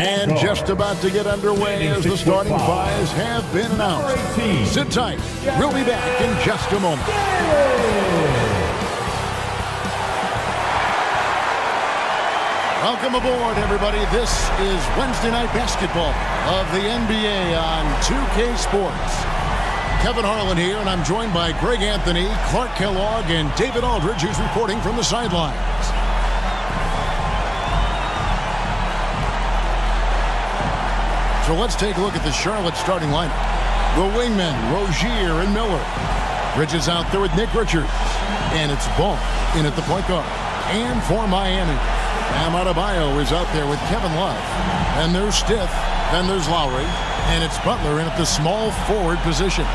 And just about to get underway as the starting fives have been announced. Sit tight. We'll be back in just a moment. Welcome aboard, everybody. This is Wednesday Night Basketball of the NBA on 2K Sports. Kevin Harlan here, and I'm joined by Greg Anthony, Clark Kellogg, and David Aldridge, who's reporting from the sidelines. So let's take a look at the Charlotte starting lineup. The wingmen, T.Rozier and Miller. Bridges out there with N.Richards. And it's Ball in at the point guard. And for Miami, B.Adebayo is out there with Kevin Love. And there's Stith. Then there's Lowry. And it's Butler in at the small forward position.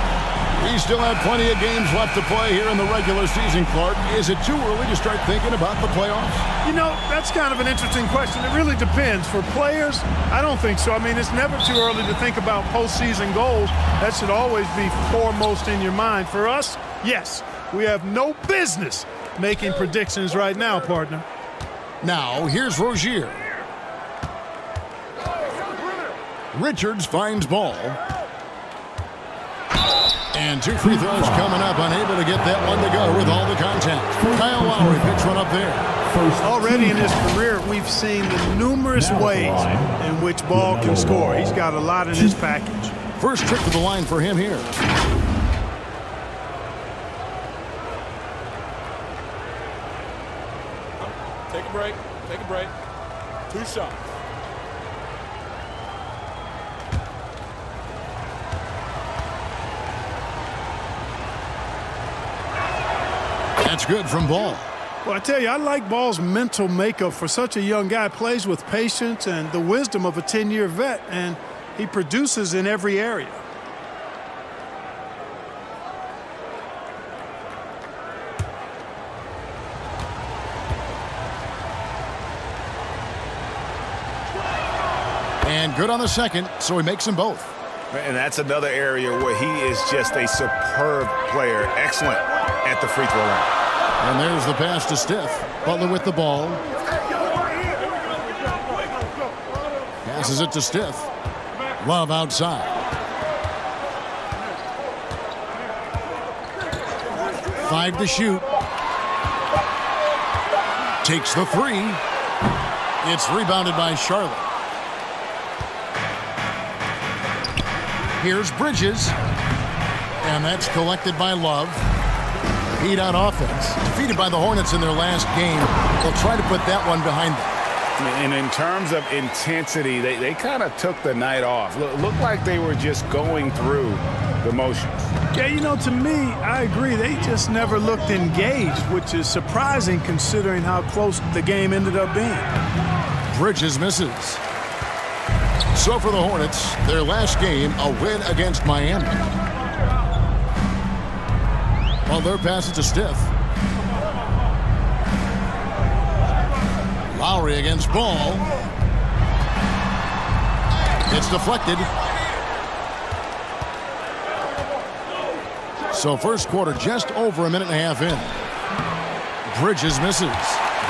We still have plenty of games left to play here in the regular season, Clark. Is it too early to start thinking about the playoffs? You know, that's kind of an interesting question. It really depends. For players, I don't think so. I mean, it's never too early to think about postseason goals. That should always be foremost in your mind. For us, yes, we have no business making predictions right now, partner. Now, here's T.Rozier. Richards finds Ball. And 2 free throws coming up, unable to get that one to go with all the contact. K.Lowry picks one up there. Already in his career, we've seen the numerous ways in which Ball can score. He's got a lot in his package. First trip to the line for him here. Take a break. Take a break. 2 shots. That's good from Ball. Well, I tell you, I like Ball's mental makeup for such a young guy. Plays with patience and the wisdom of a 10-year vet, and he produces in every area. And good on the second, so he makes them both. And that's another area where he is just a superb player. Excellent at the free throw line. And there's the pass to Stith. Butler with the ball. Passes it to Stith. Love outside. Five to shoot. Takes the three. It's rebounded by Charlotte. Here's Bridges. And that's collected by Love. Heat on offense. Defeated by the Hornets in their last game. They'll try to put that one behind them. And in terms of intensity, they kind of took the night off. Looked like they were just going through the motions. Yeah, you know, to me, I agree. They just never looked engaged, which is surprising considering how close the game ended up being. Bridges misses. So for the Hornets, their last game, a win against Miami. Butler passes to Stith. Lowry against Ball. It's deflected. So first quarter just over a minute and a half in. Bridges misses.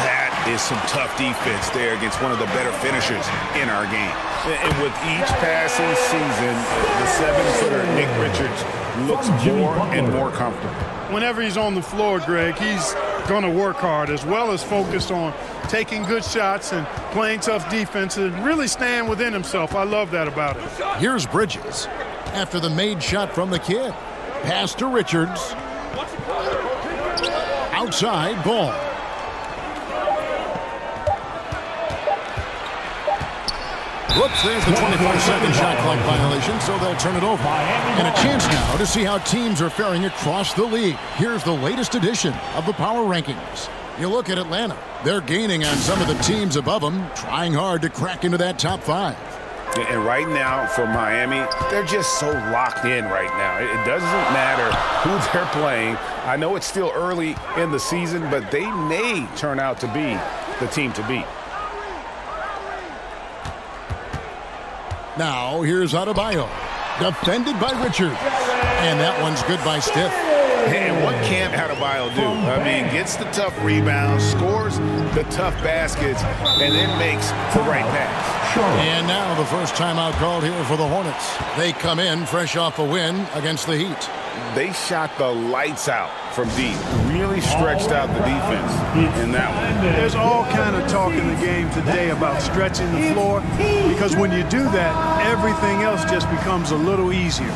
That is some tough defense there against one of the better finishers in our game. And with each passing season, the 7-footer N.Richards looks more and more comfortable. Whenever he's on the floor, Greg, he's going to work hard as well as focused on taking good shots and playing tough defense and really staying within himself. I love that about him. Here's Bridges after the made shot from the kid. Pass to Richards. Outside, Ball. Whoops, there's the 24-second shot clock violation, so they'll turn it over. And a chance now to see how teams are faring across the league. Here's the latest edition of the Power Rankings. You look at Atlanta. They're gaining on some of the teams above them, trying hard to crack into that top 5. And right now for Miami, they're just so locked in right now. It doesn't matter who they're playing. I know it's still early in the season, but they may turn out to be the team to beat. Now, here's Adebayo. Defended by Richards. And that one's good by Stith. And what can't Adebayo do? I mean, gets the tough rebounds, scores the tough baskets, and then makes the right pass. And now the first timeout called here for the Hornets. They come in fresh off a win against the Heat. They shot the lights out from deep. Really stretched out the defense in that one. There's all kind of talk in the game today about stretching the floor, because when you do that, everything else just becomes a little easier.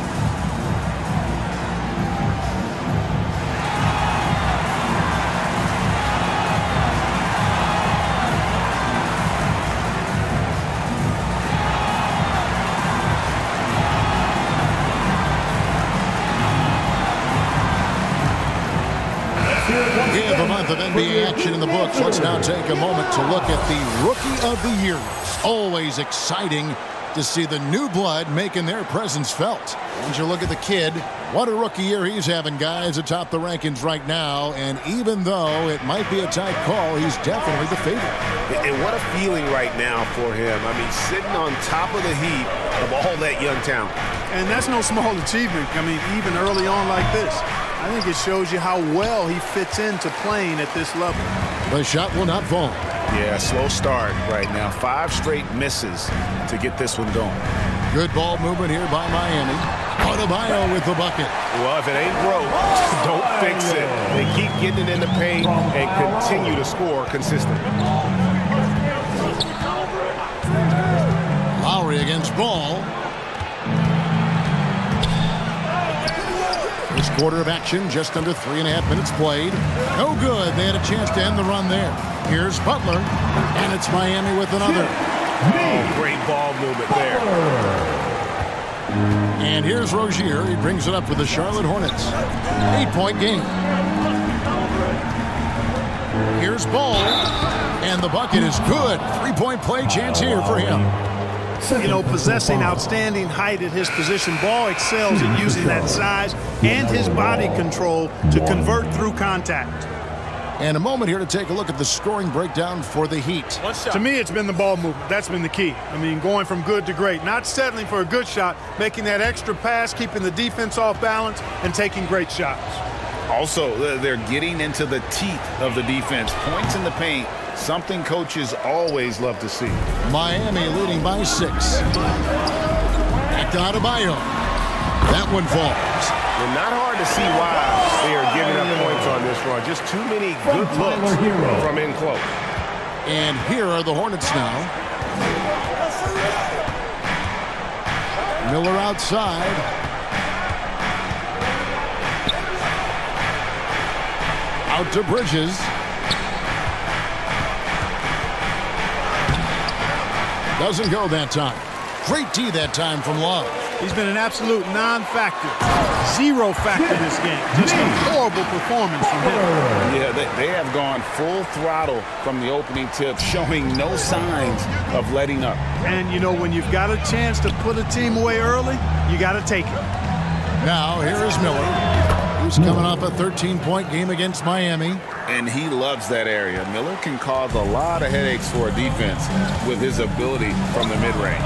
Give a month of NBA action in the books. Let's now take a moment to look at the Rookie of the Year. Always exciting to see the new blood making their presence felt. Once you look at the kid, what a rookie year he's having, guys, atop the rankings right now. And even though it might be a tight call, he's definitely the favorite. And what a feeling right now for him. I mean, sitting on top of the heap of all that young talent. And that's no small achievement. I mean, even early on like this. I think it shows you how well he fits into playing at this level. The shot will not fall. Yeah, slow start right now. 5 straight misses to get this one going. Good ball movement here by Miami. Adebayo with the bucket. Well, if it ain't broke, don't fix it. They keep getting it in the paint and continue to score consistently. Lowry against Ball. This quarter of action, just under 3.5 minutes played. No good. They had a chance to end the run there. Here's Butler, and it's Miami with another. Oh, great ball movement there. And here's Rozier. He brings it up for the Charlotte Hornets. 8-point game. Here's Ball, and the bucket is good. 3-point play chance here for him. You know, possessing outstanding height at his position, Ball excels at using that size and his body control to convert through contact. And a moment here to take a look at the scoring breakdown for the Heat. To me, it's been the ball movement. That's been the key. I mean, going from good to great. Not settling for a good shot, making that extra pass, keeping the defense off balance, and taking great shots. Also, they're getting into the teeth of the defense. Points in the paint, something coaches always love to see. Miami leading by 6. Back to Adebayo. That one falls. And not hard to see why they are giving up points on this run. Just too many good looks from in close. And here are the Hornets now. Miller outside. Out to Bridges. Doesn't go that time. Great D that time from Love. He's been an absolute non-factor. 0 factor in this game. Just a horrible performance from him. Yeah, they have gone full throttle from the opening tip, showing no signs of letting up. And, you know, when you've got a chance to put a team away early, you got to take it. Now, here is Miller. He's coming off a 13-point game against Miami. And he loves that area. Miller can cause a lot of headaches for a defense with his ability from the mid-range.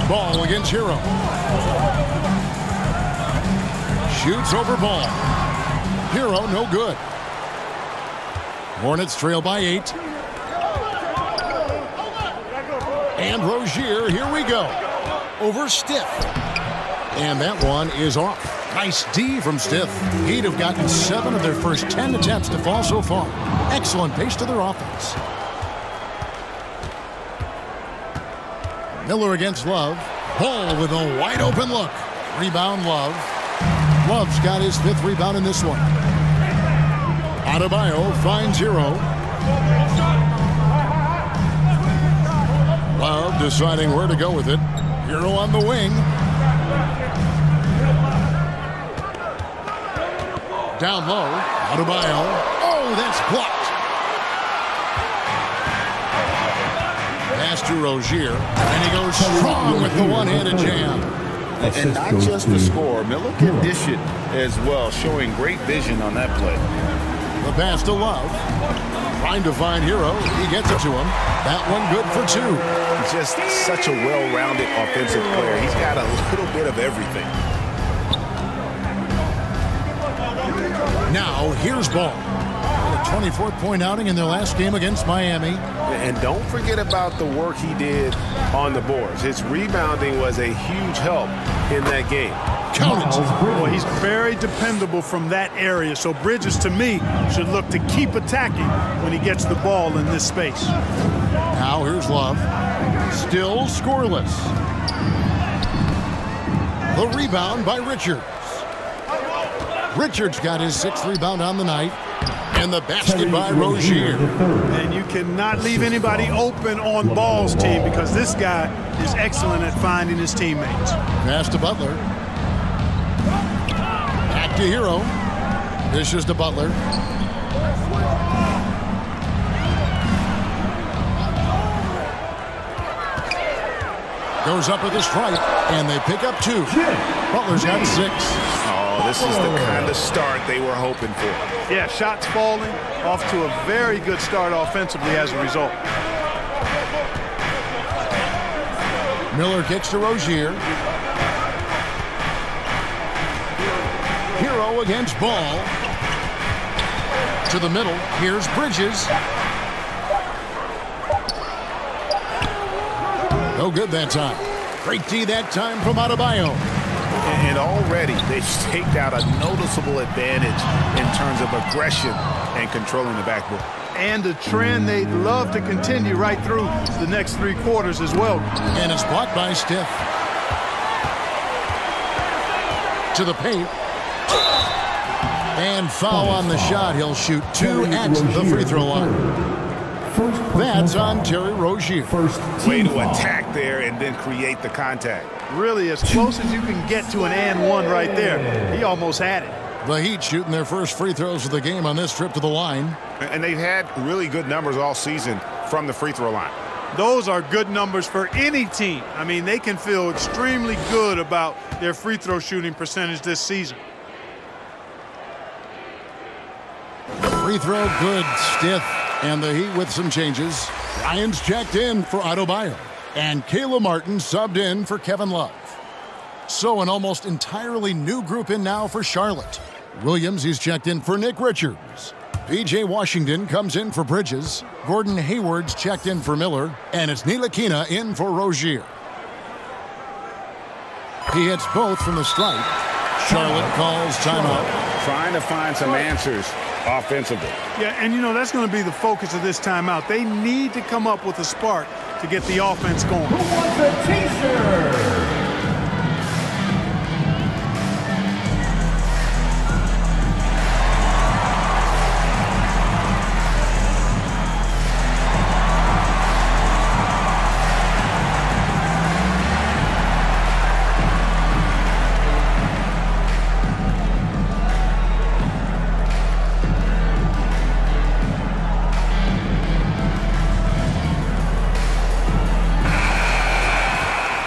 Ball against Hero. Shoots over Ball. Hero, no good. Hornets trail by 8. And Rozier, here we go. Over Stith. And that one is off. Nice D from Stith. He'd have gotten 7 of their first 10 attempts to fall so far. Excellent pace to their offense. Miller against Love. Ball with a wide open look. Rebound Love. Love's got his 5th rebound in this one. Adebayo finds Hero. Love deciding where to go with it. Hero on the wing. Down low. Adebayo. Oh, that's blocked. Pass to Rozier. And he goes strong with the one-handed jam. And not just the score. Miller can dish it as well, showing great vision on that play. The pass to Love. Trying to find Hero. He gets it to him. That one good for 2. Just such a well-rounded offensive player. He's got a little bit of everything. Now Now, here's Ball. A 24-point outing in their last game against Miami. And don't forget about the work he did on the boards. His rebounding was a huge help in that game. Count it. Well, he's very dependable from that area. So Bridges, to me, should look to keep attacking when he gets the ball in this space. Now, here's Love. Still scoreless. The rebound by Richards. Richards got his 6th rebound on the night. And the basket by Rozier. And you cannot leave anybody open on Ball's team because this guy is excellent at finding his teammates. Pass to Butler. Back to Hero. This is to Butler. Goes up with a strike, and they pick up 2. Butler's got 6. Oh, this is the kind of start they were hoping for. Yeah, shots falling, off to a very good start offensively as a result. Miller kicks to Rozier. Hero against Ball. To the middle. Here's Bridges. No good that time. Great D that time from Adebayo. And already they've staked out a noticeable advantage in terms of aggression and controlling the backboard. And a trend they'd love to continue right through the next 3 quarters as well. And it's blocked by Stith. To the paint. And foul on the shot. He'll shoot 2 at the free throw line. That's on T.Rozier. Way to attack there and then create the contact. Really as close as you can get to an and one right there. He almost had it. The Heat shooting their first free throws of the game on this trip to the line. And they've had really good numbers all season from the free throw line. Those are good numbers for any team. I mean, they can feel extremely good about their free throw shooting percentage this season. Free throw good, Stith. And the Heat with some changes. Ryan's checked in for Adebayo. And Kayla Martin subbed in for Kevin Love. So an almost entirely new group in now for Charlotte. Williams, he's checked in for N.Richards. P.J. Washington comes in for Bridges. Gordon Hayward's checked in for Miller. And it's Ntilikina in for Rozier. He hits both from the stripe. Charlotte calls timeout. Trying to find some answers offensively. Yeah, and you know, that's going to be the focus of this timeout. They need to come up with a spark to get the offense going. Who wants a t-shirt?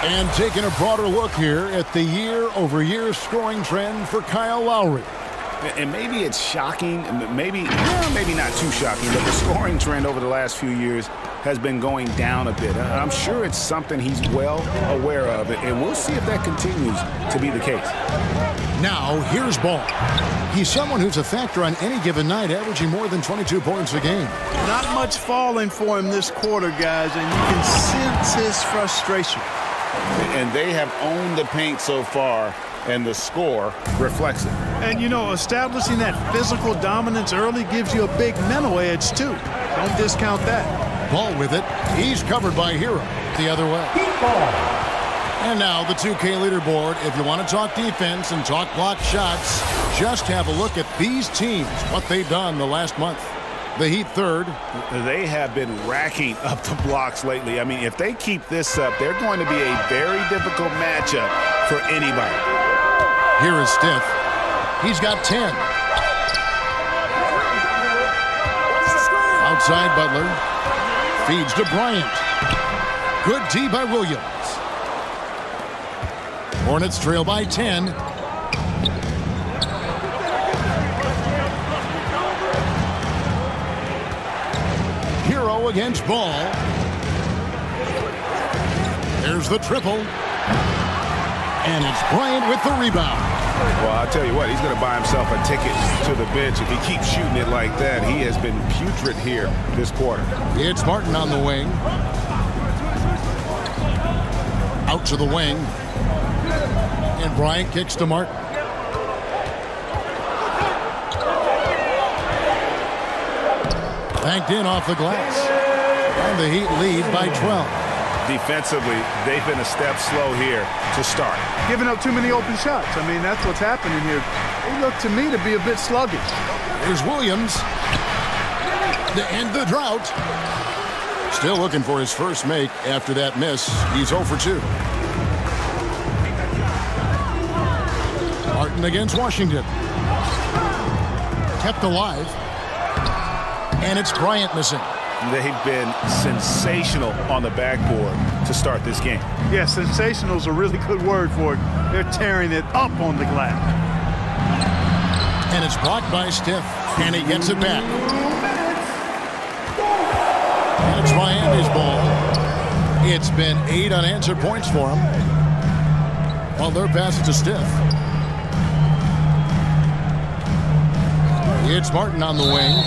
And taking a broader look here at the year-over-year scoring trend for K.Lowry. And maybe it's shocking, maybe not too shocking, but the scoring trend over the last few years has been going down a bit. I'm sure it's something he's well aware of, and we'll see if that continues to be the case. Now, here's Ball. He's someone who's a factor on any given night, averaging more than 22 points a game. Not much falling for him this quarter, guys, and you can sense his frustration. And they have owned the paint so far, and the score reflects it. And, you know, establishing that physical dominance early gives you a big mental edge, too. Don't discount that. Ball with it. He's covered by Hero the other way. And now the 2K leaderboard. If you want to talk defense and talk block shots, just have a look at these teams, what they've done the last month. The Heat third. They have been racking up the blocks lately. I mean, if they keep this up, they're going to be a very difficult matchup for anybody. Here is Stith. He's got 10. Outside Butler. Feeds to Bryant. Good D by Williams. Hornets trail by 10. Hero against Ball. There's the triple. And it's Bryant with the rebound. Well, I'll tell you what, he's going to buy himself a ticket to the bench if he keeps shooting it like that. He has been putrid here this quarter. It's Martin on the wing. Out to the wing. And Bryant kicks to Martin. Banked in off the glass. And the Heat lead by 12. Defensively, they've been a step slow here to start. Giving up too many open shots. I mean, that's what's happening here. They look to me to be a bit sluggish. Here's Williams. To end the drought. Still looking for his first make after that miss. He's 0 for 2. Martin against Washington. Kept alive. And it's Bryant missing. They've been sensational on the backboard to start this game. Yeah, sensational is a really good word for it. They're tearing it up on the glass. And it's blocked by Stith, and he gets it back. And it's Miami's ball. It's been 8 unanswered points for him. Well, their pass it to Stith. It's Martin on the wing,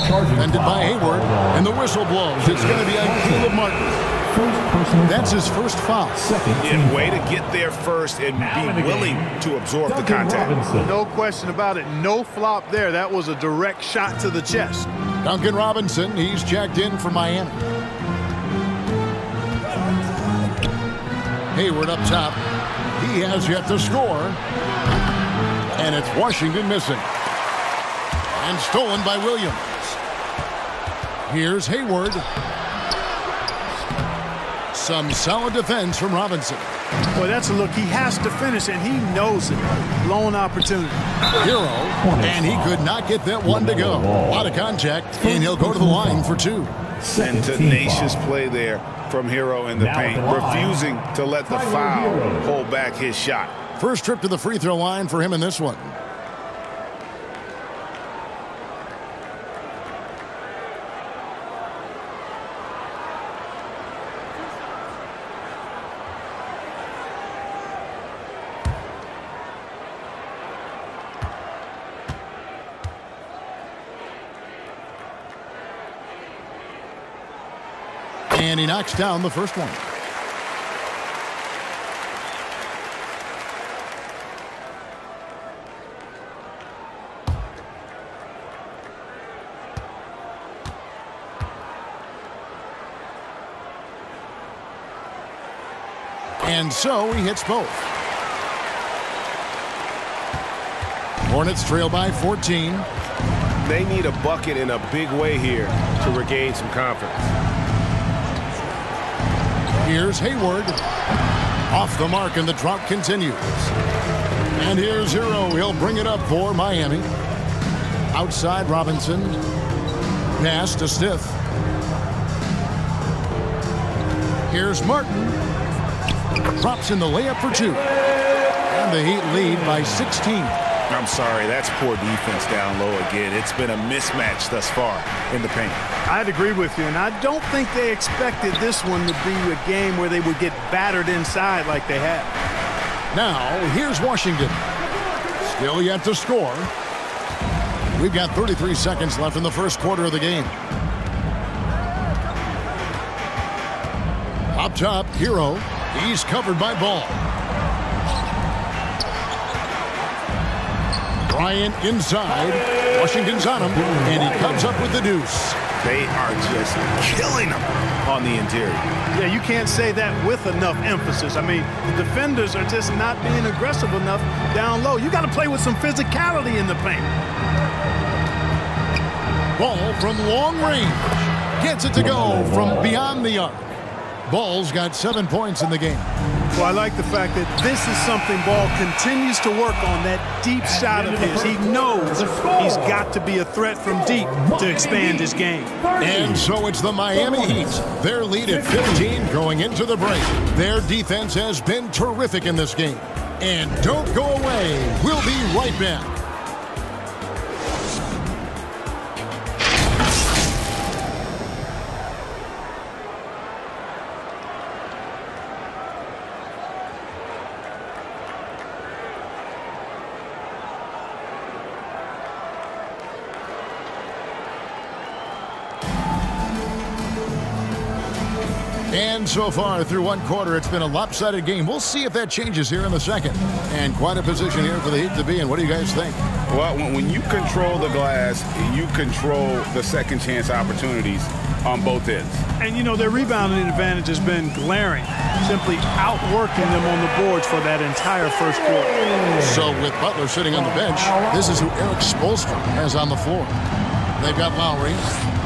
ended by Hayward, and the whistle blows. It's going to be on Caleb Martin. That's his first foul. Yeah, way to get there first and be willing to absorb the contact. No question about it. No flop there. That was a direct shot to the chest. Duncan Robinson, he's checked in for Miami. Hayward up top. He has yet to score. And it's Washington missing. And stolen by Williams. Here's Hayward. Some solid defense from Robinson. Boy, that's a look. He has to finish, and he knows it. Blown opportunity. Hero, and he could not get that one to go. A lot of contact, and he'll go to the line for 2. And tenacious play there from Hero in the paint, refusing to let the foul hold back his shot. First trip to the free throw line for him in this one. And he knocks down the first one. And so he hits both. Hornets trail by 14. They need a bucket in a big way here to regain some confidence. Here's Hayward. Off the mark, and the drought continues. And here's Hero. He'll bring it up for Miami. Outside Robinson. Pass to Stith. Here's Martin. Drops in the layup for 2. And the Heat lead by 16. I'm sorry, that's poor defense down low again. It's been a mismatch thus far in the paint. I'd agree with you, and I don't think they expected this one to be a game where they would get battered inside like they have. Now, here's Washington. Still yet to score. We've got 33 seconds left in the first quarter of the game. Up top, Hero. He's covered by Ball. Bryant inside. Washington's on him, and he comes up with the deuce. They are just killing them on the interior. Yeah, you can't say that with enough emphasis. I mean, the defenders are just not being aggressive enough down low. You got to play with some physicality in the paint. Ball from long range. Gets it to go from beyond the arc. Ball's got 7 points in the game. Well, I like the fact that this is something Ball continues to work on, that deep shot of his. He knows he's got to be a threat from deep to expand his game. And so it's the Miami Heat. Their lead at 15 going into the break. Their defense has been terrific in this game. And don't go away. We'll be right back. And so far through one quarter, it's been a lopsided game. We'll see if that changes here in the second. And quite a position here for the Heat to be in. What do you guys think? Well, when you control the glass, you control the second chance opportunities on both ends. And, you know, their rebounding advantage has been glaring, simply outworking them on the boards for that entire first quarter. So with Butler sitting on the bench, this is who Eric Spoelstra has on the floor. They've got Lowry,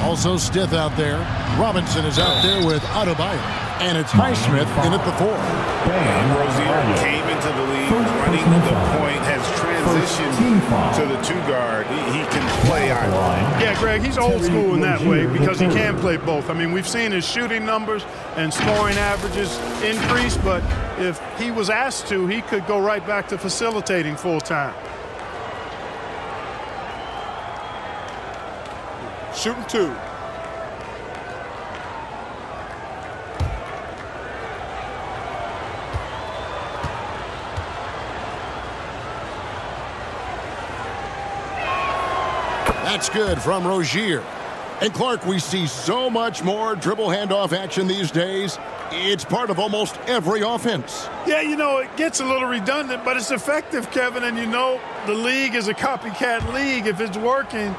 also Stith out there. Robinson is out there with Adebayo. And it's Highsmith in at the 4. T.Rozier came into the league running the point, has transitioned to the 2-guard. He can play either. Yeah, Greg, he's old school in that way because he can play both. I mean, we've seen his shooting numbers and scoring averages increase, but if he was asked to, he could go right back to facilitating full time. Shooting 2. That's good from Rozier. And Clark, we see so much more dribble handoff action these days. It's part of almost every offense. Yeah, you know, it gets a little redundant, but it's effective, Kevin. And you know, the league is a copycat league. If it's working,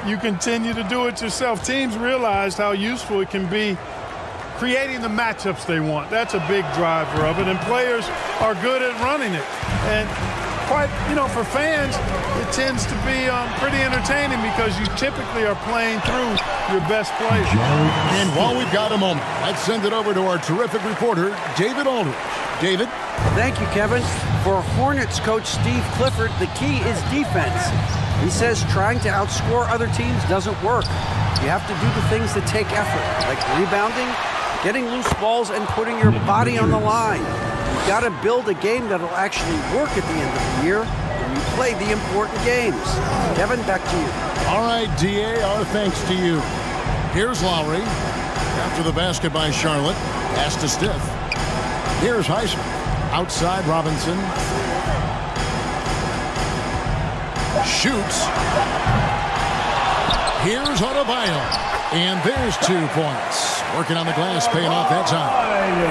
you continue to do it yourself. Teams realize how useful it can be creating the matchups they want. That's a big driver of it, and players are good at running it. And quite, you know, for fans, it tends to be pretty entertaining because you typically are playing through your best players. And while we've got a moment, let's send it over to our terrific reporter, David Aldridge. David? Thank you, Kevin. For Hornets coach Steve Clifford, the key is defense. He says trying to outscore other teams doesn't work. You have to do the things that take effort, like rebounding, getting loose balls, and putting your body on the line. You've got to build a game that'll actually work at the end of the year when you play the important games. Kevin, back to you. All right, D.A., our thanks to you. Here's Lowry. After the basket by Charlotte, pass to Stith. Here's Highsmith. Outside Robinson. Shoots. Here's Adebayo. And there's 2 points. Working on the glass, paying off that time.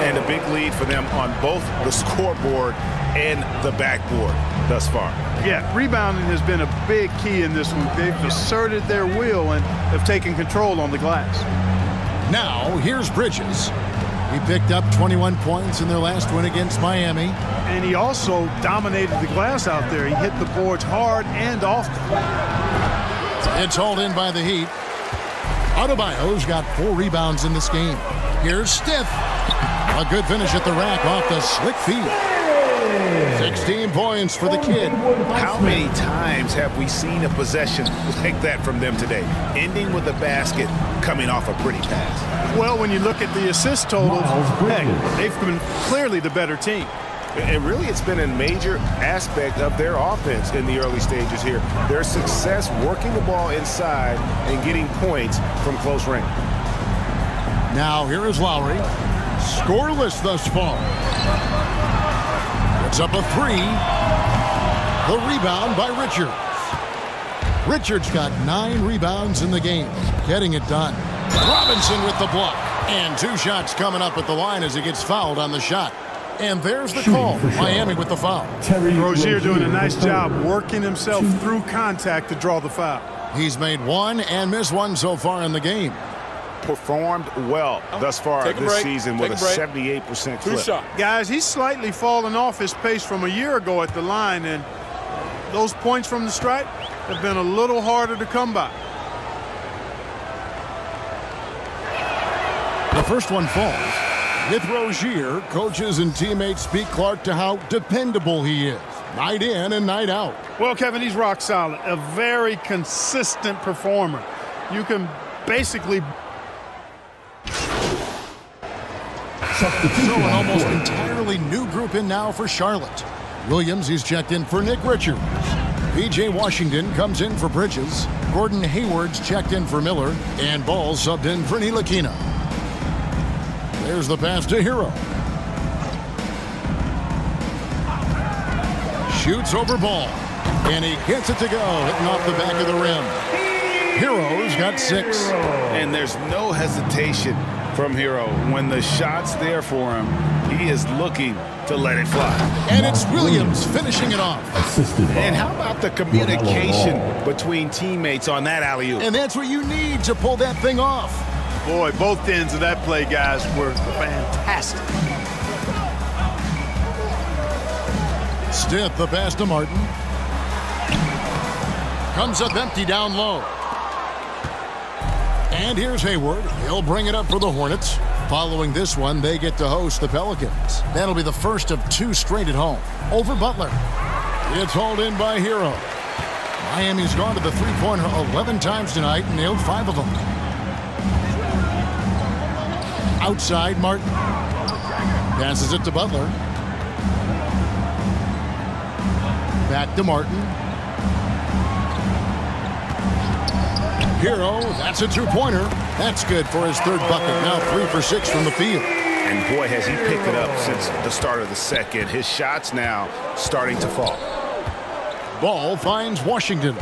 And a big lead for them on both the scoreboard and the backboard thus far. Yeah, rebounding has been a big key in this one. They've asserted their will and have taken control on the glass. Now, here's Bridges. He picked up 21 points in their last win against Miami. And he also dominated the glass out there. He hit the boards hard and often. It's hauled in by the Heat. Adebayo's got 4 rebounds in this game. Here's Stith. A good finish at the rack off the slick feed. 16 points for the kid. How many times have we seen a possession like that from them today? Ending with a basket, coming off a pretty pass. Well, when you look at the assist totals, heck, they've been clearly the better team. And really, it's been a major aspect of their offense in the early stages here. Their success working the ball inside and getting points from close range. Now, here is Lowry. Scoreless thus far. It's up a 3. The rebound by Richards. Richards got 9 rebounds in the game, getting it done. Robinson with the block. And 2 shots coming up at the line as he gets fouled on the shot. And there's the call. Miami with the foul. Rozier doing a nice job working himself through contact to draw the foul. He's made 1 and missed 1 so far in the game. Performed well thus far this season with a 78% clip. 2 shot. Guys, he's slightly fallen off his pace from a year ago at the line, and those points from the stripe have been a little harder to come by. The first one falls. With Rozier, coaches and teammates speak Clark to how dependable he is, night in and night out. Well, Kevin, he's rock solid, a very consistent performer. You can basically... So an almost entirely new group in now for Charlotte. Williams, he's checked in for N.Richards. P.J. Washington comes in for Bridges. Gordon Hayward's checked in for Miller. And Ball subbed in for Ntilikina. There's the pass to Hero. Shoots over Ball. And he gets it to go, hitting off the back of the rim. Hero's got 6. And there's no hesitation from Hero. When the shot's there for him, he is looking to let it fly. And it's Williams finishing it off. And how about the communication between teammates on that alley-oop? And that's what you need to pull that thing off. Boy, both ends of that play, guys, were fantastic. Stith, the pass to Martin. Comes up empty down low. And here's Hayward. He'll bring it up for the Hornets. Following this one, they get to host the Pelicans. That'll be the first of 2 straight at home. Over Butler. It's hauled in by Hero. Miami's gone to the three-pointer 11 times tonight and nailed 5 of them. Outside, Martin. Passes it to Butler. Back to Martin. Hero, that's a 2-pointer. That's good for his 3rd bucket. Now 3 for 6 from the field. And boy, has he picked it up since the start of the second. His shots now starting to fall. Ball finds Washington.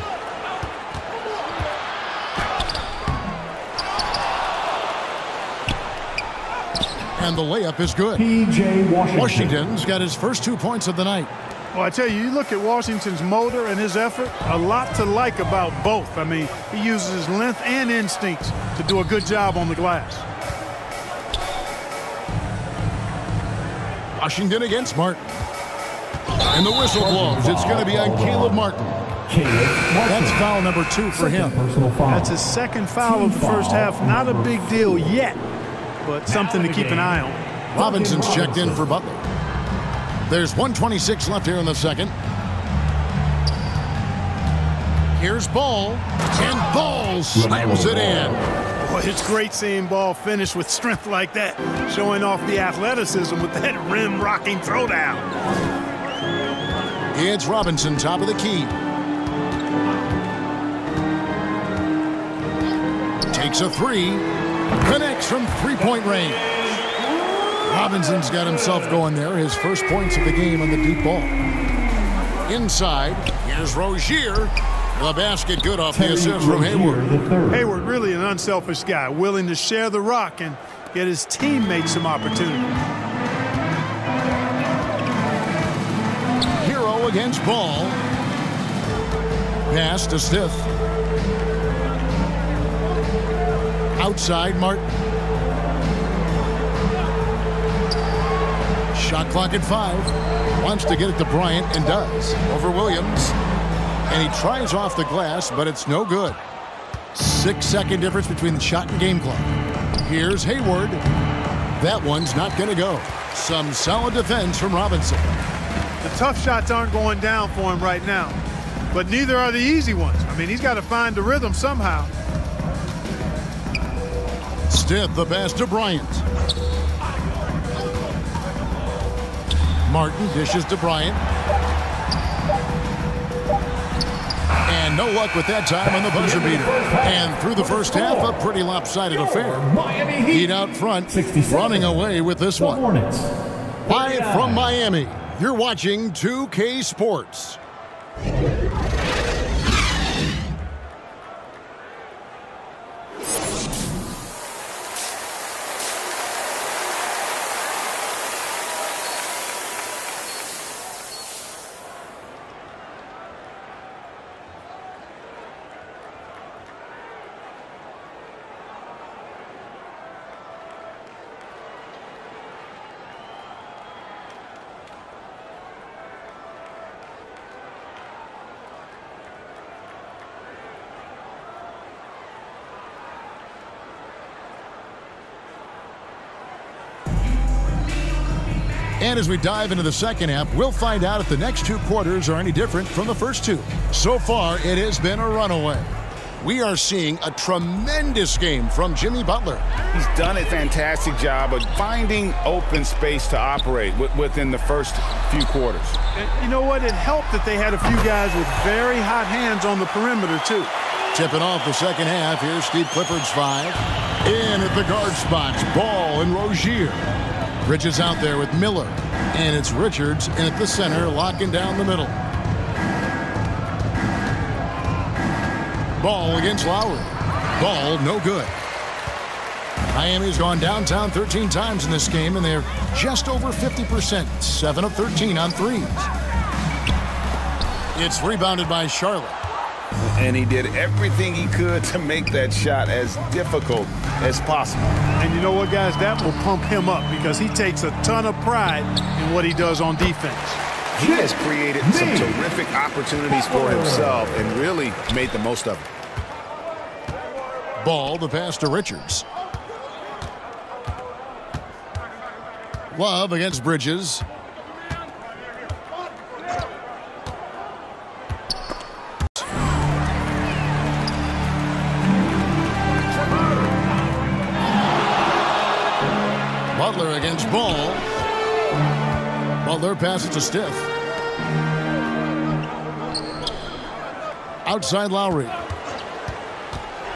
And the layup is good. P.J. Washington's got his first 2 points of the night. Well, I tell you, you look at Washington's motor and his effort, a lot to like about both. I mean, he uses his length and instincts to do a good job on the glass. Washington against Martin. And the whistle blows. It's going to be on K.Love Martin. That's foul number 2 for him. That's his 2nd foul of the first half. Not a big deal yet, but something to keep an eye on. Robinson's checked in for Butler. There's 1:26 left here in the second. Here's Ball, and Ball slams it in. Boy, it's great seeing Ball finish with strength like that, showing off the athleticism with that rim-rocking throwdown. It's Robinson, top of the key. Takes a 3, connects from 3-point range. Robinson's got himself going there. His first points of the game on the deep ball. Inside, here's Rozier. The basket good off the assist from Hayward. Hayward really an unselfish guy, willing to share the rock and get his teammates some opportunity. Hero against Ball. Pass to Stith. Outside, Martin. Shot clock at 5. Wants to get it to Bryant and does. Over Williams. And he tries off the glass, but it's no good. 6-second difference between the shot and game clock. Here's Hayward. That one's not going to go. Some solid defense from Robinson. The tough shots aren't going down for him right now, but neither are the easy ones. I mean, he's got to find the rhythm somehow. Stith, the pass to Bryant. Martin dishes to Bryant. And no luck with that time on the buzzer beater. And through the first half, a pretty lopsided affair. Heat out front, running away with this one. Live from Miami, you're watching 2K Sports. And as we dive into the second half, we'll find out if the next 2 quarters are any different from the first 2. So far, it has been a runaway. We are seeing a tremendous game from Jimmy Butler. He's done a fantastic job of finding open space to operate within the first few quarters. And you know what? It helped that they had a few guys with very hot hands on the perimeter, too. Tipping off the second half, here's Steve Clifford's 5. In at the guard spots, Ball and Rozier. Bridges out there with Miller. And it's Richards in at the center, locking down the middle. Ball against Lowry. Ball no good. Miami's gone downtown 13 times in this game, and they're just over 50%, 7 of 13 on threes. It's rebounded by Charlotte. And he did everything he could to make that shot as difficult as possible. And you know what, guys? That will pump him up because he takes a ton of pride in what he does on defense. He has created some terrific opportunities for himself and really made the most of it. Ball, the pass to Richards. Love against Bridges. Butler against Ball. Butler passes to Stith. Outside Lowry.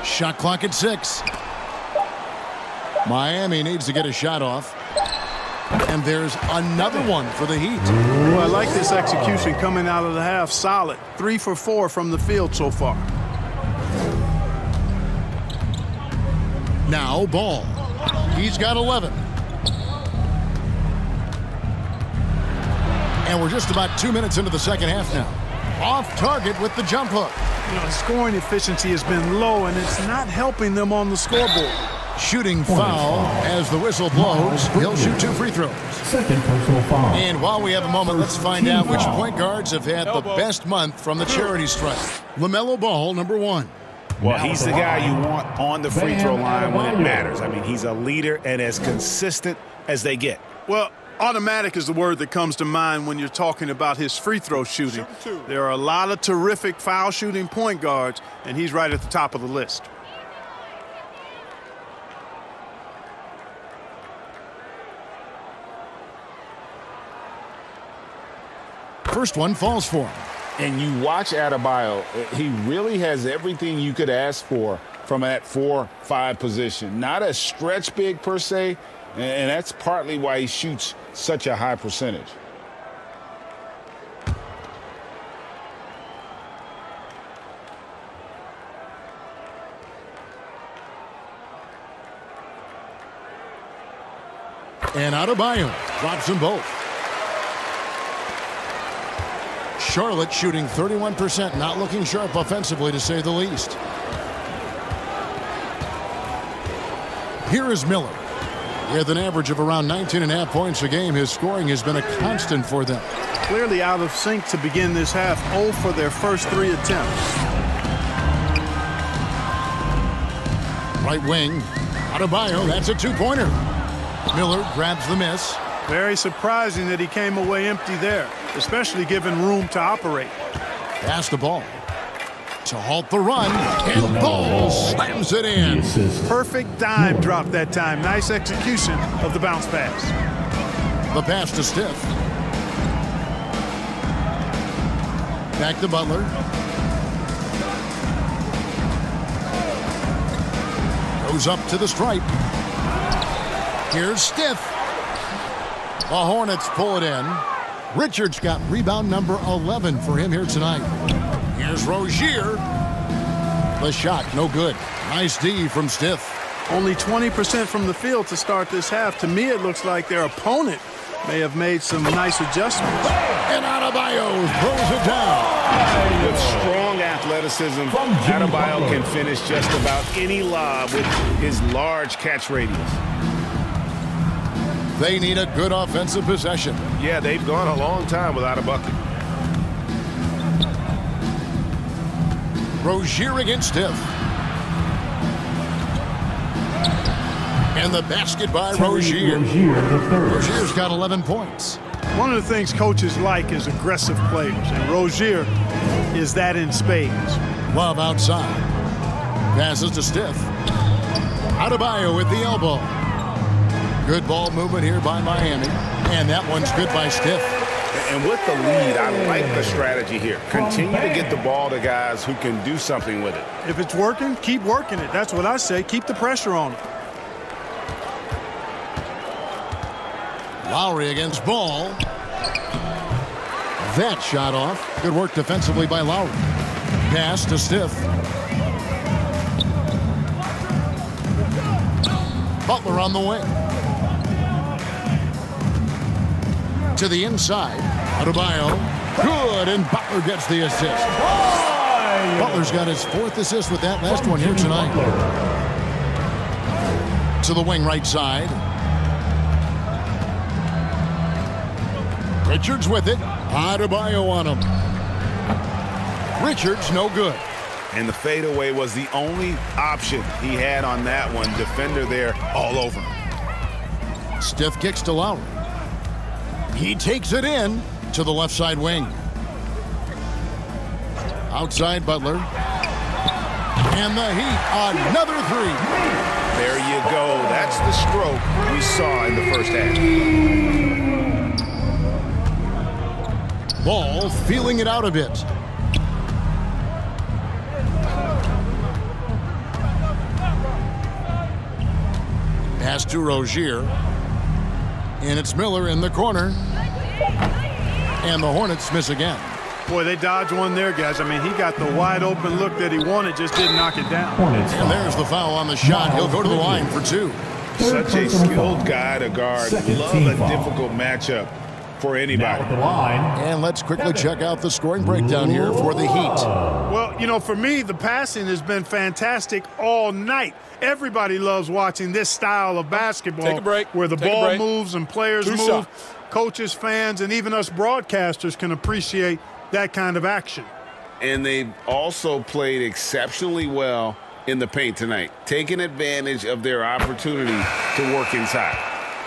Shot clock at 6. Miami needs to get a shot off. And there's another one for the Heat. Well, I like this execution coming out of the half. Solid. 3 for 4 from the field so far. Now Ball. He's got 11. And we're just about 2 minutes into the second half now. Off target with the jump hook. You know, scoring efficiency has been low, and it's not helping them on the scoreboard. Shooting foul as the whistle blows. He'll shoot 2 free throws. Second personal foul. And while we have a moment, let's find out which point guards have had the best month from the charity strike. LaMelo Ball, number 1. Well, he's the guy you want on the free throw line when it matters. I mean, he's a leader and as consistent as they get. Well, automatic is the word that comes to mind when you're talking about his free throw shooting. There are a lot of terrific foul shooting point guards, and he's right at the top of the list. First one falls for him. And you watch Adebayo, he really has everything you could ask for from that 4-5 position. Not a stretch big per se, and that's partly why he shoots such a high percentage. And Adebayo drops them both. Charlotte shooting 31%, not looking sharp offensively to say the least. Here is Miller. With an average of around 19.5 points a game, his scoring has been a constant for them. Clearly out of sync to begin this half, 0 for their first 3 attempts. Right wing, Adebayo, that's a 2-pointer. Miller grabs the miss. Very surprising that he came away empty there, especially given room to operate. Pass the ball to halt the run, and Ball slams it in. Perfect dime drop that time. Nice execution of the bounce pass. The pass to Stith. Back to Butler. Goes up to the stripe. Here's Stith. The Hornets pull it in. Richards got rebound number 11 for him here tonight. Here's Rozier. The shot, no good. Nice D from Stith. Only 20% from the field to start this half. To me, it looks like their opponent may have made some nice adjustments. And Adebayo throws it down. With strong athleticism, Adebayo can finish just about any lob with his large catch radius. They need a good offensive possession. Yeah, they've gone a long time without a bucket. Rozier against Stith. And the basket by Rozier. Rozier's got 11 points. One of the things coaches like is aggressive players, and Rozier is that in spades. Love outside. Passes to Stith. Adebayo with the elbow. Good ball movement here by Miami. And that one's good by Stith. And with the lead, I like the strategy here. Continue to get the ball to guys who can do something with it. If it's working, keep working it. That's what I say. Keep the pressure on it. Lowry against Ball. That shot off. Good work defensively by Lowry. Pass to Stith. Butler on the wing. To the inside. Adebayo. Good, and Butler gets the assist. Butler's got his 4th assist with that last one here tonight. To the wing right side. Richards with it. Adebayo on him. Richards no good. And the fadeaway was the only option he had on that one. Defender there all over him. Stith kicks to Lowry. He takes it in to the left side wing. Outside Butler. And the Heat, another 3. There you go. That's the stroke we saw in the first half. Ball feeling it out a bit. Pass to Rozier. And it's Miller in the corner. And the Hornets miss again. Boy, they dodged one there, guys. I mean, he got the wide open look that he wanted, just didn't knock it down. And there's the foul on the shot. He'll go to the line for 2. Such a skilled guy to guard. Love a difficult matchup for anybody. And let's quickly check out the scoring breakdown here for the Heat. Well, you know, for me, the passing has been fantastic all night. Everybody loves watching this style of basketball. Take a break. Where the ball moves and players move. Shots. Coaches, fans, and even us broadcasters can appreciate that kind of action. And they've also played exceptionally well in the paint tonight, taking advantage of their opportunity to work inside.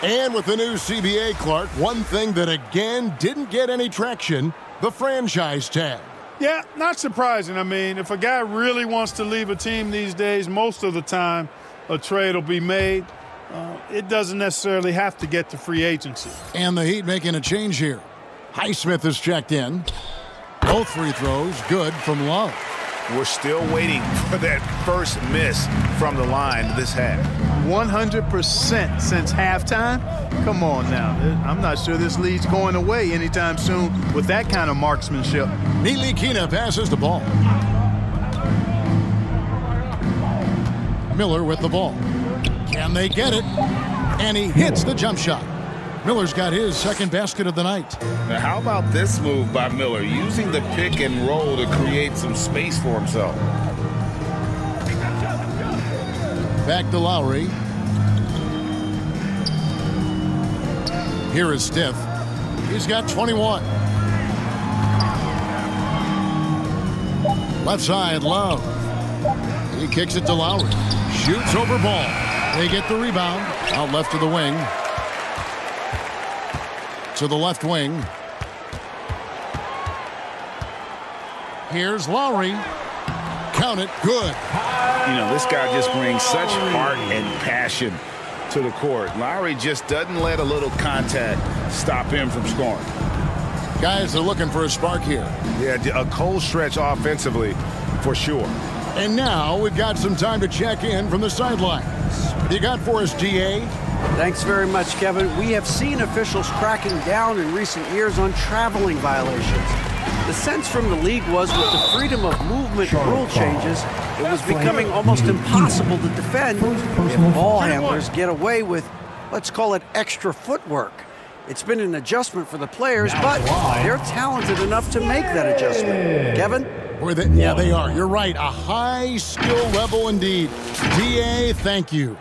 And with the new CBA, Clark, one thing that again didn't get any traction, the franchise tag. Yeah, not surprising. I mean, if a guy really wants to leave a team these days, most of the time a trade will be made. It doesn't necessarily have to get to free agency. And the Heat making a change here. Highsmith is checked in. Both free throws good from Love. We're still waiting for that first miss from the line this half. 100% since halftime? Come on now. I'm not sure this lead's going away anytime soon with that kind of marksmanship. Nilikina passes the ball. Miller with the ball. Can they get it? And he hits the jump shot. Miller's got his 2nd basket of the night. Now, how about this move by Miller, using the pick and roll to create some space for himself? Back to Lowry. Here is Stith. He's got 21. Left side, Love. He kicks it to Lowry. Shoots over Ball. They get the rebound. Out left to the wing. To the left wing. Here's Lowry. Count it. Good. You know, this guy just brings such heart and passion to the court. Lowry just doesn't let a little contact stop him from scoring. Guys, they're looking for a spark here. Yeah, a cold stretch offensively for sure. And now we've got some time to check in from the sidelines. What do you got for us, GA? Thanks very much, Kevin. We have seen officials cracking down in recent years on traveling violations. The sense from the league was with the freedom of movement rule changes, it was becoming almost impossible to defend if ball handlers get away with, let's call it, extra footwork. It's been an adjustment for the players, but they're talented enough to make that adjustment. Kevin? Yeah, they are. You're right. A high skill level indeed. DA, thank you.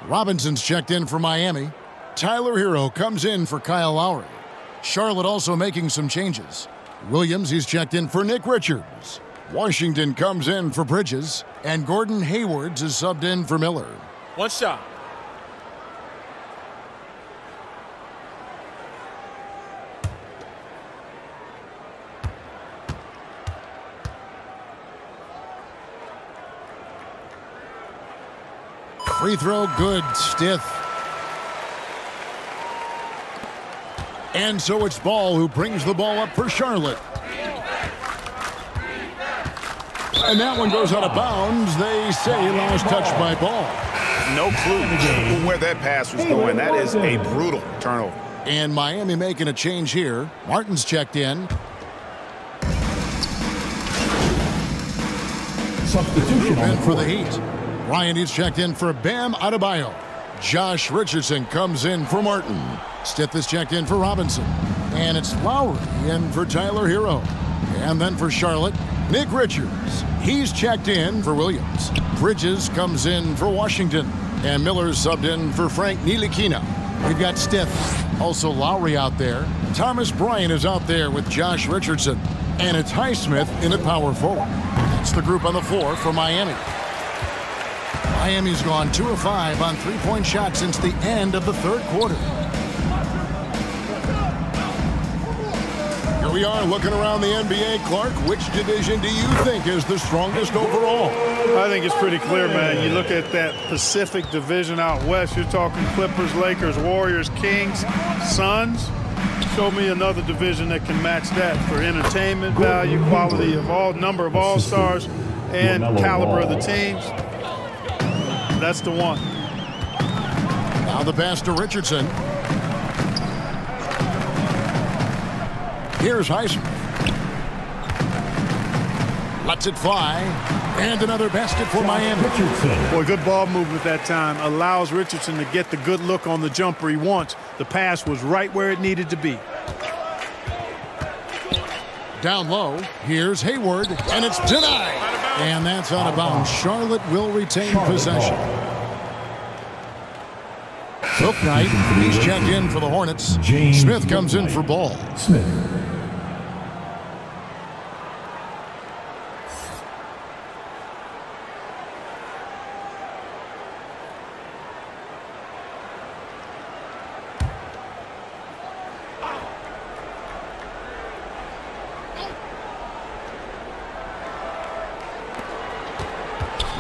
Robinson's checked in for Miami. Tyler Hero comes in for K.Lowry. Charlotte also making some changes. Williams, he's checked in for N.Richards. Washington comes in for Bridges. And Gordon Hayward's is subbed in for Miller. 1 shot. Free throw good, Stith. And so it's Ball who brings the ball up for Charlotte. And that one goes out of bounds. They say last touch by Ball. No clue where that pass was going. That is a brutal turnover. And Miami making a change here. Martin's checked in. Substitution And for the Heat. Ryan is checked in for B.Adebayo. Josh Richardson comes in for Martin. Stith is checked in for Robinson. And it's Lowry in for Tyler Hero. And then for Charlotte, N.Richards. He's checked in for Williams. Bridges comes in for Washington. And Miller's subbed in for Frank Ntilikina. We've got Stith. Also Lowry out there. Thomas Bryant is out there with Josh Richardson. And it's Highsmith in at power forward. That's the group on the floor for Miami. Miami's gone 2 of 5 on three-point shots since the end of the third quarter. Here we are looking around the NBA. Clark, which division do you think is the strongest overall? I think it's pretty clear, man. You look at that Pacific Division out west, you're talking Clippers, Lakers, Warriors, Kings, Suns. Show me another division that can match that for entertainment value, quality of number of all-stars, and caliber of the teams. That's the one. Now the pass to Richardson. Here's Highsmith. Lets it fly. And another basket for Miami. Boy, good ball movement that time. Allows Richardson to get the good look on the jumper he wants. The pass was right where it needed to be. Down low. Here's Hayward. And it's denied. And that's out of bounds. Charlotte will retain possession. Bouknight, he's checked in for the Hornets. Smith comes in for Ball.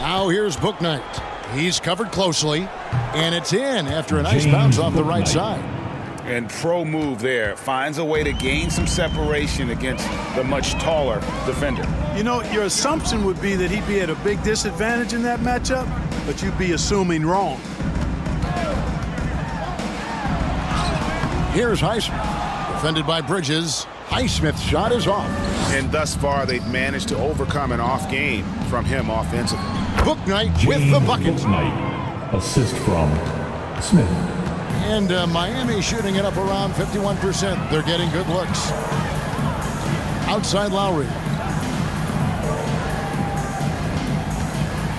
Now here's Bouknight. He's covered closely, and it's in after a nice bounce off the right side. And pro move there. Finds a way to gain some separation against the much taller defender. You know, your assumption would be that he'd be at a big disadvantage in that matchup, but you'd be assuming wrong. Here's Highsmith. Defended by Bridges. Highsmith's shot is off. And thus far, they've managed to overcome an off game from him offensively. Bouknight with the bucket. Bouknight. Assist from Smith. And Miami shooting it up around 51%. They're getting good looks. Outside Lowry.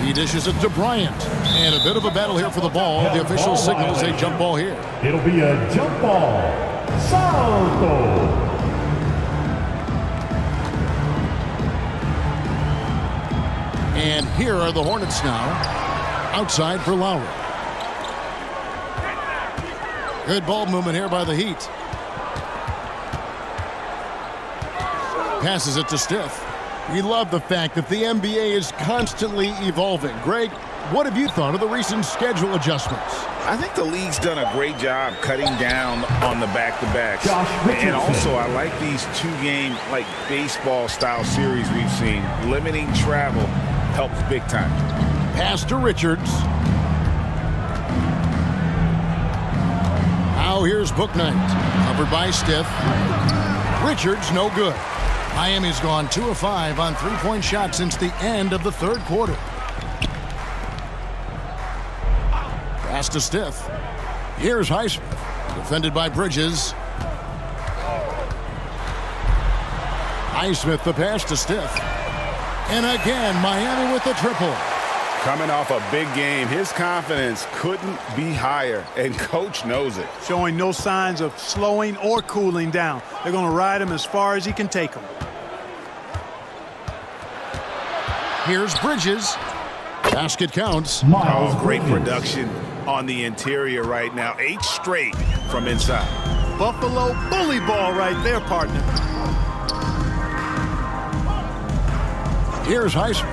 He dishes it to Bryant. And a bit of a battle here for the ball. The official signals a jump ball here. It'll be a jump ball. Salto. And here are the Hornets now. Outside for Lowry. Good ball movement here by the Heat. Passes it to Stith. We love the fact that the NBA is constantly evolving. Greg, what have you thought of the recent schedule adjustments? I think the league's done a great job cutting down on the back-to-backs. And also, I like these two-game, like baseball-style series we've seen. Limiting travel helps big time. Pass to Richards. Now here's Bouknight. Covered by Stith. Richards, no good. Miami's gone 2 of 5 on three-point shots since the end of the third quarter. Pass to Stith. Here's Highsmith. Defended by Bridges. Highsmith the pass to Stith. And again, Miami with the triple. Coming off a big game, his confidence couldn't be higher, and coach knows it. Showing no signs of slowing or cooling down. They're going to ride him as far as he can take him. Here's Bridges. Basket counts. Oh, great production on the interior right now. 8 straight from inside. Buffalo bully ball right there, partner. Here's Highsmith.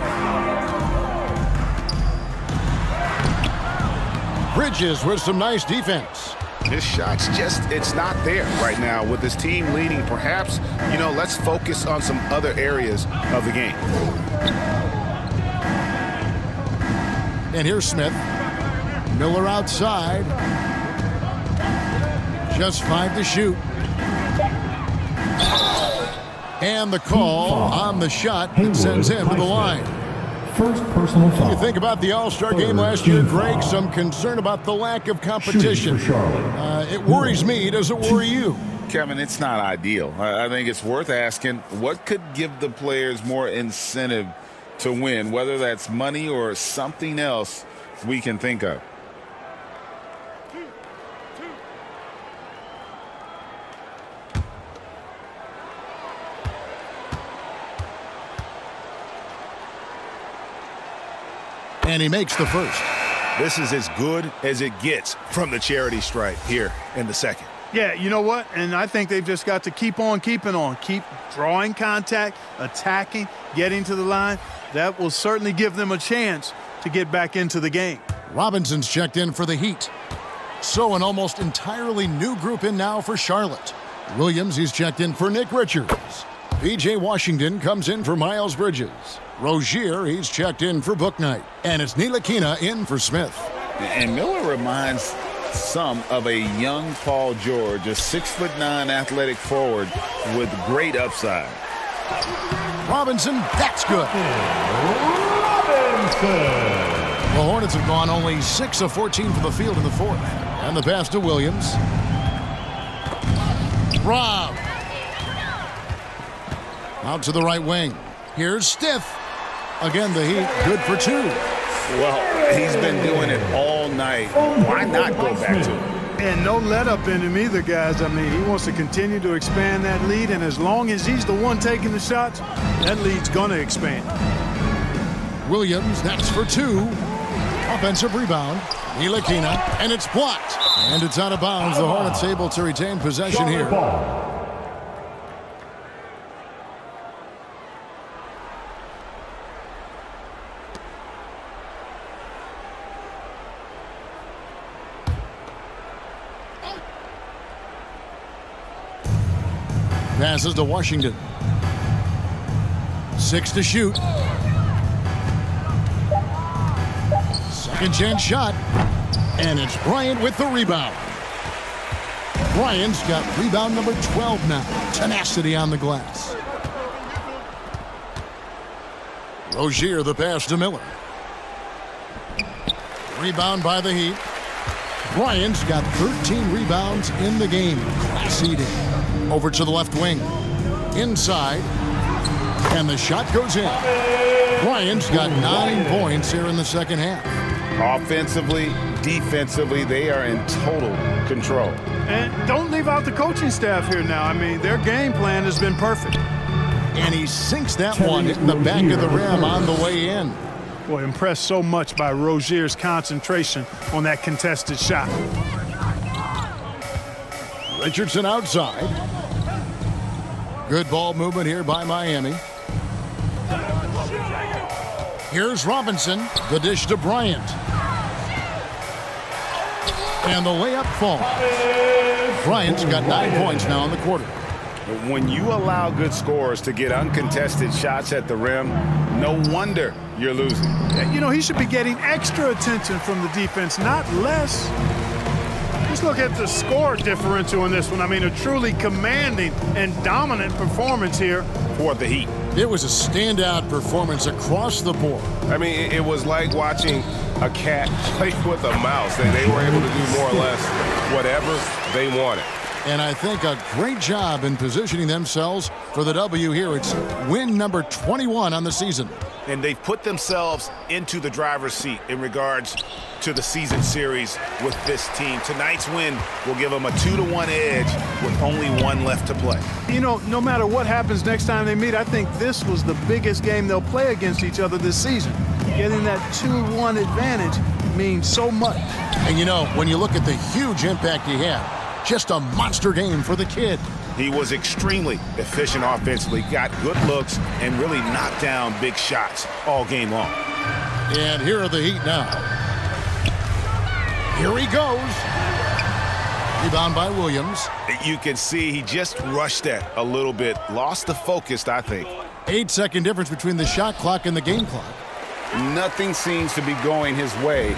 Bridges with some nice defense. His shot's just, it's not there right now with his team leading. Perhaps, let's focus on some other areas of the game. And here's Smith. Miller outside. Just 5 to shoot. And the call on the shot that sends him to the line. First personal foul. You think about the All-Star game last year, Greg, some concern about the lack of competition. It worries me. Does it worry you? Kevin, it's not ideal. I think it's worth asking what could give the players more incentive to win, whether that's money or something else we can think of. And he makes the first. This is as good as it gets from the charity stripe here in the second. Yeah, you know what? And I think they've just got to keep on keeping on. Keep drawing contact, attacking, getting to the line. That will certainly give them a chance to get back into the game. Robinson's checked in for the Heat. So an almost entirely new group in now for Charlotte. Williams, he's checked in for N.Richards. P.J. Washington comes in for M.Bridges. Rozier, he's checked in for Bouknight. And it's Ntilikina in for Smith. And Miller reminds some of a young Paul George, a 6'9" athletic forward with great upside. Robinson, that's good. Robinson. The Hornets have gone only 6 of 14 from the field in the fourth. And the pass to Williams. Rob. Out to the right wing. Here's Stith. Again, the Heat, good for 2. Well, he's been doing it all night. Why not go back to it? And no let-up in him either, guys. I mean, he wants to continue to expand that lead, and as long as he's the one taking the shots, that lead's going to expand. Williams, that's for 2. Offensive rebound. Ntilikina, and it's blocked. And it's out of bounds. The Hornets able to retain possession here. Passes to Washington. 6 to shoot. Second chance shot. And it's Bryant with the rebound. Bryant's got rebound number 12 now. Tenacity on the glass. Rozier, the pass to Miller. Rebound by the Heat. Bryant's got 13 rebounds in the game. Class eating. Over to the left wing. Inside. And the shot goes in. Bryant's got 9 points here in the second half. Offensively, defensively, they are in total control. And don't leave out the coaching staff here now. I mean, their game plan has been perfect. And he sinks that one hitting the back of the rim on the way in. Boy, impressed so much by Rozier's concentration on that contested shot. Richardson outside. Good ball movement here by Miami. Here's Robinson. The dish to Bryant. And the layup falls. Bryant's got 9 points now in the quarter. When you allow good scorers to get uncontested shots at the rim, no wonder you're losing. You know, he should be getting extra attention from the defense, not less. Just look at the score differential in this one. I mean, a truly commanding and dominant performance here for the Heat. It was a standout performance across the board. I mean, it was like watching a cat play with a mouse. They were able to do more or less whatever they wanted. And I think a great job in positioning themselves for the W here. It's win number 21 on the season. And they've put themselves into the driver's seat in regards to the season series with this team. Tonight's win will give them a 2-1 edge with only 1 left to play. You know, no matter what happens next time they meet, I think this was the biggest game they'll play against each other this season. Getting that 2-1 advantage means so much. And you know, when you look at the huge impact he had, just a monster game for the kid. He was extremely efficient offensively, got good looks, and really knocked down big shots all game long. And here are the Heat now. Here he goes. Rebound by Williams. You can see he just rushed that a little bit, lost the focus, I think. 8-second difference between the shot clock and the game clock. Nothing seems to be going his way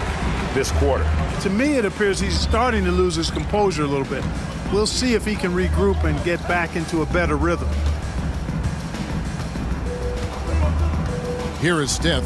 this quarter. To me, it appears he's starting to lose his composure a little bit. We'll see if he can regroup and get back into a better rhythm. Here is Stith.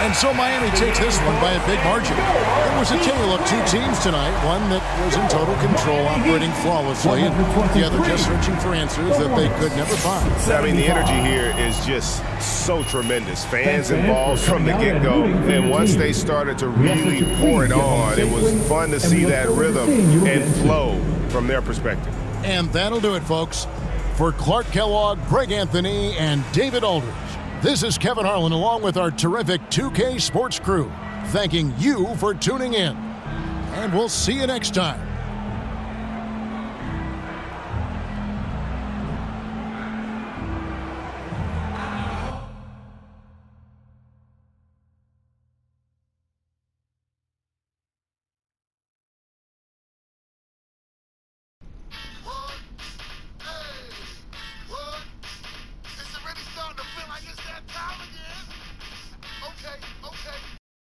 And so Miami takes this one by a big margin. It was a tale of two teams tonight, one that was in total control, operating flawlessly, and the other just searching for answers that they could never find. I mean, the energy here is just so tremendous. Fans involved from the get-go, and once they started to really pour it on, it was fun to see that rhythm and flow from their perspective. And that'll do it, folks. For Clark Kellogg, Greg Anthony, and David Aldridge, this is Kevin Harlan along with our terrific 2K Sports crew, thanking you for tuning in. And we'll see you next time.